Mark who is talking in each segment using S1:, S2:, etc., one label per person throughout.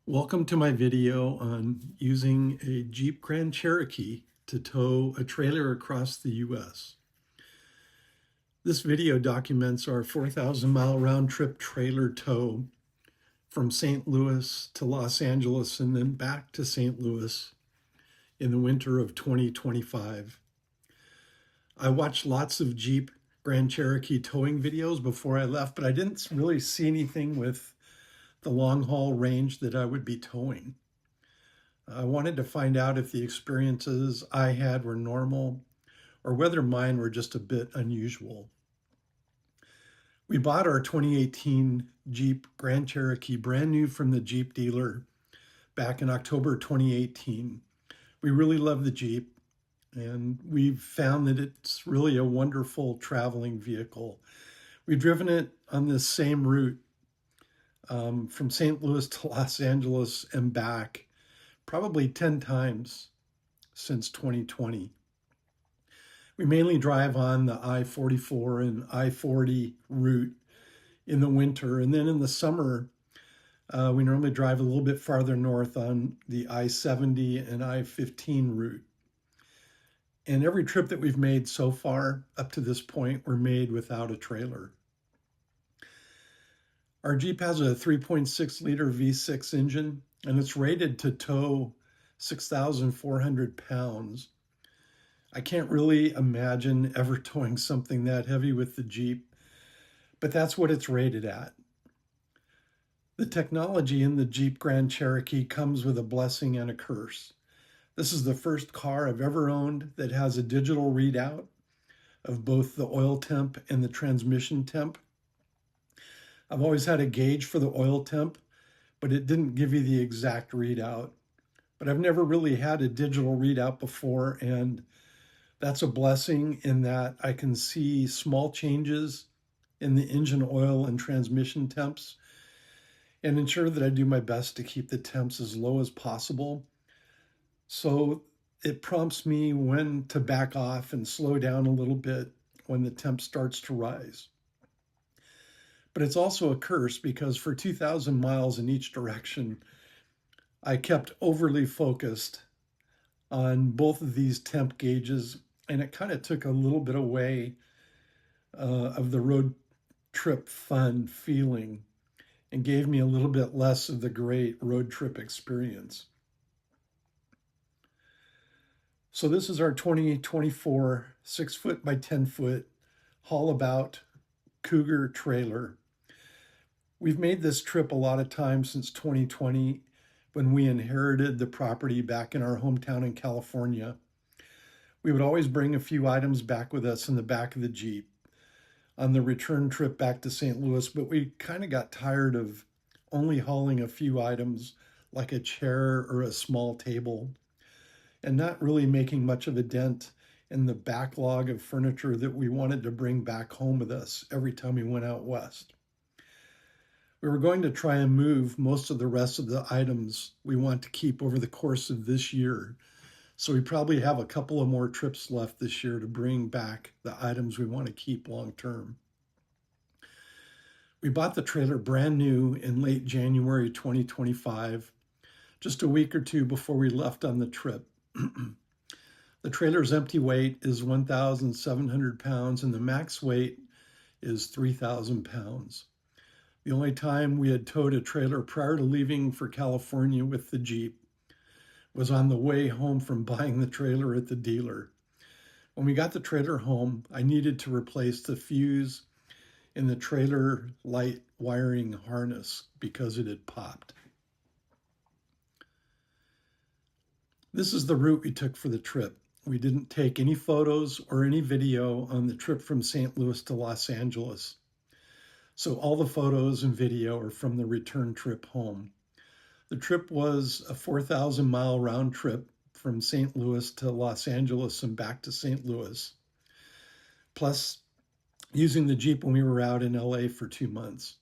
S1: Welcome to my video on using a Jeep Grand Cherokee to tow a trailer across the US. This video documents our 4,000-mile round-trip trailer tow from St. Louis to Los Angeles and then back to St. Louis in the winter of 2025. I watched lots of Jeep Grand Cherokee towing videos before I left, but I didn't really see anything with the long haul range that I would be towing. I wanted to find out if the experiences I had were normal or whether mine were just a bit unusual. We bought our 2018 Jeep Grand Cherokee brand new from the Jeep dealer back in October 2018. We really love the Jeep, and we've found that it's really a wonderful traveling vehicle. We've driven it on this same route from St. Louis to Los Angeles and back probably 10 times since 2020. We mainly drive on the I-44 and I-40 route in the winter, and then in the summer, we normally drive a little bit farther north on the I-70 and I-15 route. And every trip that we've made so far up to this point were made without a trailer. Our Jeep has a 3.6 liter V6 engine, and it's rated to tow 6,400 pounds. I can't really imagine ever towing something that heavy with the Jeep, but that's what it's rated at. The technology in the Jeep Grand Cherokee comes with a blessing and a curse. This is the first car I've ever owned that has a digital readout of both the oil temp and the transmission temp. I've always had a gauge for the oil temp, but it didn't give you the exact readout. But I've never really had a digital readout before, and that's a blessing in that I can see small changes in the engine oil and transmission temps and ensure that I do my best to keep the temps as low as possible. So it prompts me when to back off and slow down a little bit when the temp starts to rise. But it's also a curse because for 2,000 miles in each direction, I kept overly focused on both of these temp gauges, and it kind of took a little bit away of the road trip fun feeling and gave me a little bit less of the great road trip experience. So this is our 2024 6-foot by 10-foot haul-about Cougar trailer. We've made this trip a lot of times since 2020 when we inherited the property back in our hometown in California. We would always bring a few items back with us in the back of the Jeep on the return trip back to St. Louis, but we kind of got tired of only hauling a few items like a chair or a small table and not really making much of a dent in the backlog of furniture that we wanted to bring back home with us every time we went out west. We were going to try and move most of the rest of the items we want to keep over the course of this year. So we probably have a couple of more trips left this year to bring back the items we want to keep long term. We bought the trailer brand new in late January 2025, just a week or two before we left on the trip. The trailer's empty weight is 1,700 pounds and the max weight is 3,000 pounds. The only time we had towed a trailer prior to leaving for California with the Jeep was on the way home from buying the trailer at the dealer. When we got the trailer home, I needed to replace the fuse in the trailer light wiring harness because it had popped. This is the route we took for the trip. We didn't take any photos or any video on the trip from St. Louis to Los Angeles. So all the photos and video are from the return trip home. The trip was a 4,000-mile round trip from St. Louis to Los Angeles and back to St. Louis, plus using the Jeep when we were out in LA for 2 months.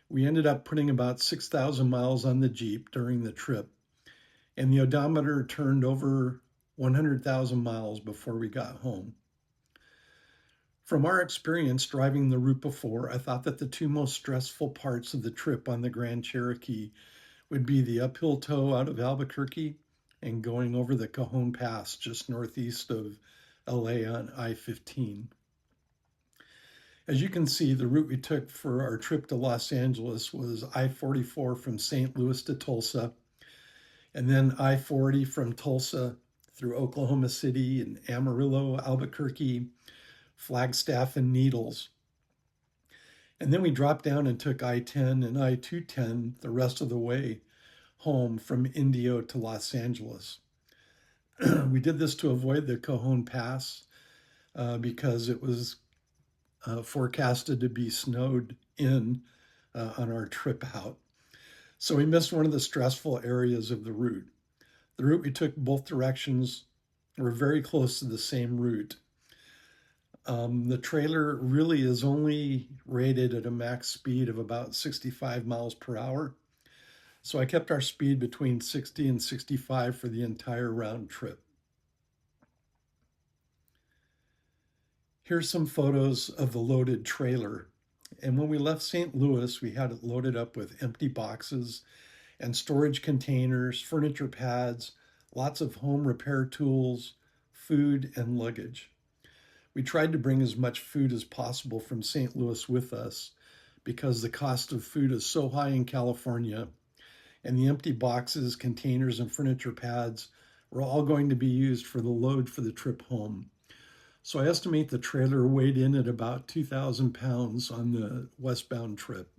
S1: We ended up putting about 6,000 miles on the Jeep during the trip, and the odometer turned over 100,000 miles before we got home. From our experience driving the route before, I thought that the two most stressful parts of the trip on the Grand Cherokee would be the uphill tow out of Albuquerque and going over the Cajon Pass just northeast of LA on I-15. As you can see, the route we took for our trip to Los Angeles was I-44 from St. Louis to Tulsa, and then I-40 from Tulsa through Oklahoma City and Amarillo, Albuquerque, Flagstaff, and Needles. And then we dropped down and took I-10 and I-210 the rest of the way home from Indio to Los Angeles. We did this to avoid the Cajon Pass because it was forecasted to be snowed in on our trip out. So we missed one of the stressful areas of the route. The route we took both directions were very close to the same route. The trailer really is only rated at a max speed of about 65 miles per hour. So I kept our speed between 60 and 65 for the entire round trip. Here's some photos of the loaded trailer. And when we left St. Louis, we had it loaded up with empty boxes and storage containers, furniture pads, lots of home repair tools, food, and luggage. We tried to bring as much food as possible from St. Louis with us because the cost of food is so high in California, and the empty boxes, containers, and furniture pads were all going to be used for the load for the trip home. So I estimate the trailer weighed in at about 2,000 pounds on the westbound trip.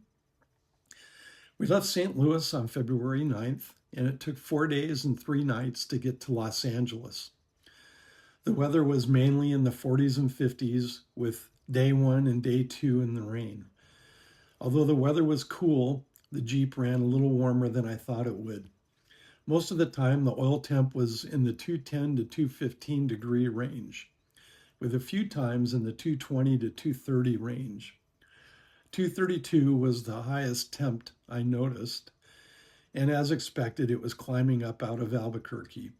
S1: We left St. Louis on February 9th, and it took 4 days and 3 nights to get to Los Angeles. The weather was mainly in the 40s and 50s, with day 1 and day 2 in the rain. Although the weather was cool, the Jeep ran a little warmer than I thought it would. Most of the time, the oil temp was in the 210 to 215 degree range, with a few times in the 220 to 230 range. 232 was the highest temp I noticed, and as expected, it was climbing up out of Albuquerque.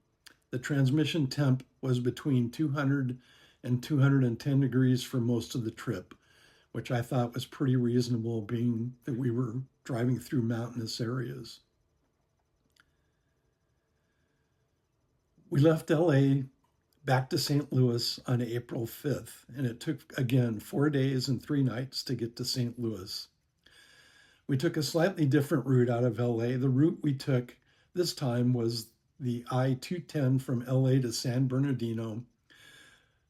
S1: The transmission temp was between 200 and 210 degrees for most of the trip, which I thought was pretty reasonable, being that we were driving through mountainous areas. We left LA back to St. Louis on April 5th, and it took, again, 4 days and 3 nights to get to St. Louis. We took a slightly different route out of LA. The route we took this time was the I-210 from LA to San Bernardino.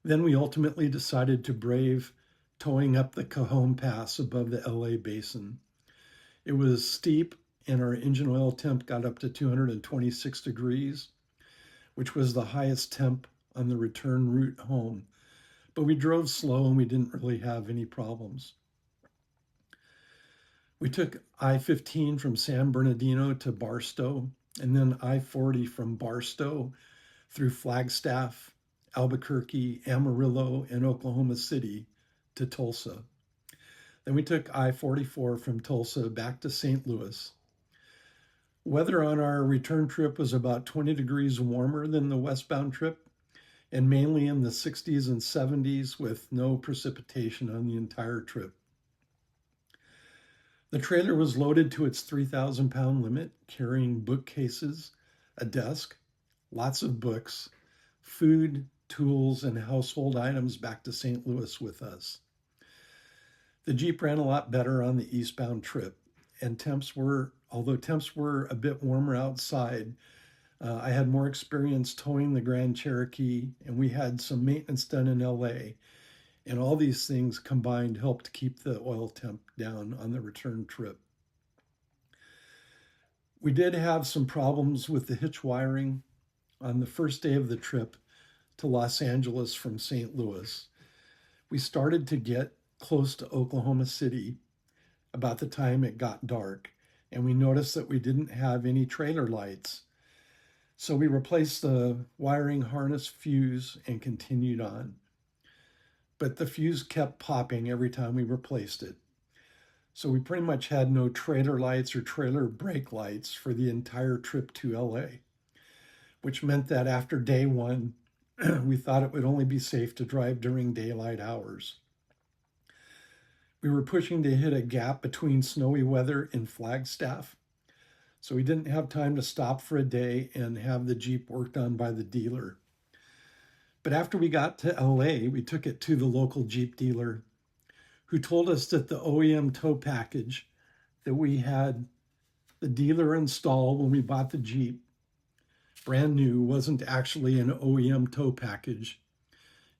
S1: Then we ultimately decided to brave towing up the Cajon Pass above the LA basin. It was steep, and our engine oil temp got up to 226 degrees, which was the highest temp on the return route home. But we drove slow and we didn't really have any problems. We took I-15 from San Bernardino to Barstow, and then I-40 from Barstow through Flagstaff, Albuquerque, Amarillo, and Oklahoma City to Tulsa. Then we took I-44 from Tulsa back to St. Louis. Weather on our return trip was about 20 degrees warmer than the westbound trip, and mainly in the 60s and 70s with no precipitation on the entire trip. The trailer was loaded to its 3,000 pound limit, carrying bookcases, a desk, lots of books, food, tools, and household items back to St. Louis with us. The Jeep ran a lot better on the eastbound trip, and although temps were a bit warmer outside, I had more experience towing the Grand Cherokee, and we had some maintenance done in LA. And all these things combined helped keep the oil temp down on the return trip. We did have some problems with the hitch wiring on the first day of the trip to Los Angeles from St. Louis. We started to get close to Oklahoma City about the time it got dark, and we noticed that we didn't have any trailer lights. So we replaced the wiring harness fuse and continued on. But the fuse kept popping every time we replaced it. So we pretty much had no trailer lights or trailer brake lights for the entire trip to LA, which meant that after day 1, we thought it would only be safe to drive during daylight hours. We were pushing to hit a gap between snowy weather and Flagstaff, So we didn't have time to stop for a day and have the Jeep worked on by the dealer. But after we got to LA, we took it to the local Jeep dealer who told us that the OEM tow package that we had the dealer install when we bought the Jeep brand new wasn't actually an OEM tow package.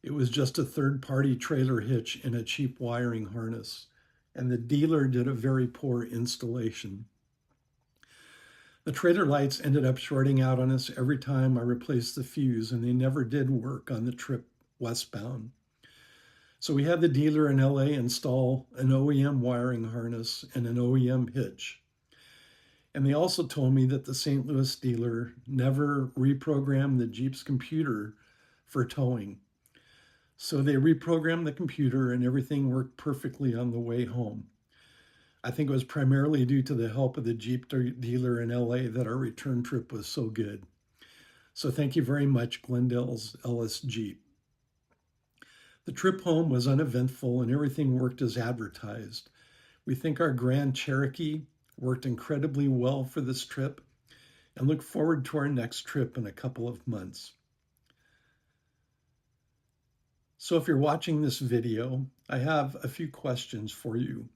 S1: It was just a third-party trailer hitch and a cheap wiring harness, and the dealer did a very poor installation. The trailer lights ended up shorting out on us every time I replaced the fuse, and they never did work on the trip westbound. So we had the dealer in LA install an OEM wiring harness and an OEM hitch. And they also told me that the St. Louis dealer never reprogrammed the Jeep's computer for towing. So they reprogrammed the computer and everything worked perfectly on the way home. I think it was primarily due to the help of the Jeep dealer in LA that our return trip was so good. So thank you very much, Glendale's Ellis Jeep. The trip home was uneventful and everything worked as advertised. We think our Grand Cherokee worked incredibly well for this trip and look forward to our next trip in a couple of months. So if you're watching this video, I have a few questions for you.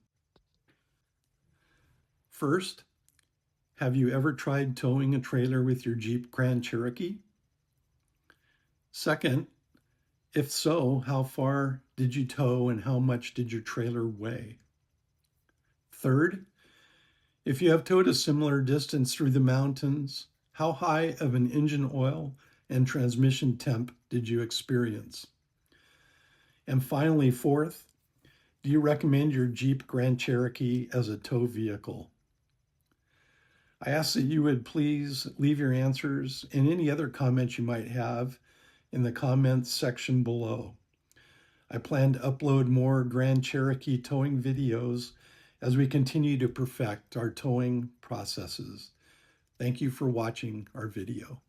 S1: First, have you ever tried towing a trailer with your Jeep Grand Cherokee? Second, if so, how far did you tow and how much did your trailer weigh? Third, if you have towed a similar distance through the mountains, how high of an engine oil and transmission temp did you experience? And finally, fourth, do you recommend your Jeep Grand Cherokee as a tow vehicle? I ask that you would please leave your answers and any other comments you might have in the comments section below. I plan to upload more Grand Cherokee towing videos as we continue to perfect our towing processes. Thank you for watching our video.